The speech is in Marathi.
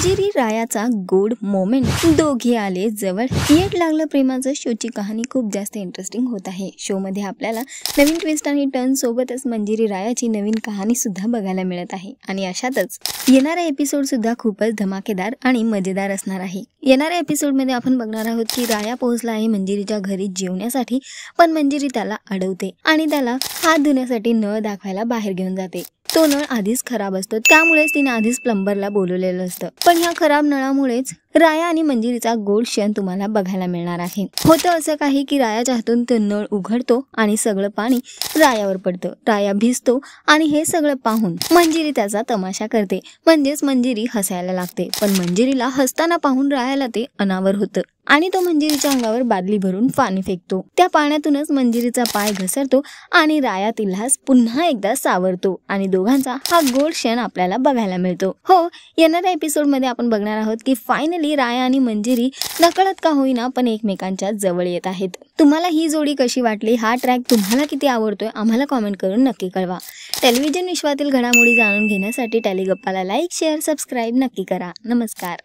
मंजिरी रायाचा गोड मोमेंट, दोघे आले जवळ, येड लागलं प्रेमाचं शोची कहाणी खूप जास्त इंटरेस्टिंग होत आहे। शो मध्ये आपल्याला नवीन ट्विस्ट आणि टर्न सोबतच मंजिरी रायाची नवीन कहाणी सुद्धा बघायला मिळत आहे आणि अशातच येणारा एपिसोड सुद्धा खूपच धमाकेदार आणि मजेदार असणार आहे। येणाऱ्या एपिसोड मध्ये आपण बघणार आहोत की राया पोहोचला आहे मंजिरीच्या घरी जेवण्यासाठी, पण मंजिरी त्याला अडवते आणि त्याला हात धुण्यासाठी नळ दाखवायला बाहेर घेऊन जाते। तो नळ आधीच खराब असतो, त्यामुळेच तिने आधीच प्लंबरला बोलवलेलं असतं। पण ह्या खराब नळामुळेच राया आणि मंजिरीचा गोड क्षण तुम्हाला बघायला मिळणार आहे। होतं असं काही की रायाच्या हातून तो नळ उघडतो आणि सगळं पाणी रायावर पडतं। राया भिजतो आणि हे सगळं पाहून मंजिरी त्याचा तमाशा करते, म्हणजेच मंजिरी हसायला लागते। पण मंजिरीला हसताना पाहून रायाला ते अनावर होतं आणि तो मंजिरीच्या अंगावर बादली भरून पाणी फेकतो। त्या पाण्यातूनच मंजिरीचा पाय घसरतो आणि राया तिल्हास पुन्हा एकदा सावरतो आणि दोघांचा हा गोड क्षण आपल्याला बघायला मिळतो। हो, येणाऱ्या एपिसोड मध्ये आपण बघणार आहोत की फायनली राया आणि मंजिरी नकळत का होईना पण एकमेकांच्या जवळ येत आहेत। तुम्हाला ही जोडी कशी वाटली, हा ट्रॅक तुम्हाला किती आवडतोय, आम्हाला कॉमेंट करून नक्की कळवा। टेलिव्हिजन विश्वातील घडामोडी जाणून घेण्यासाठी टेलिगप्पाला लाईक, शेअर, सबस्क्राईब नक्की करा। नमस्कार।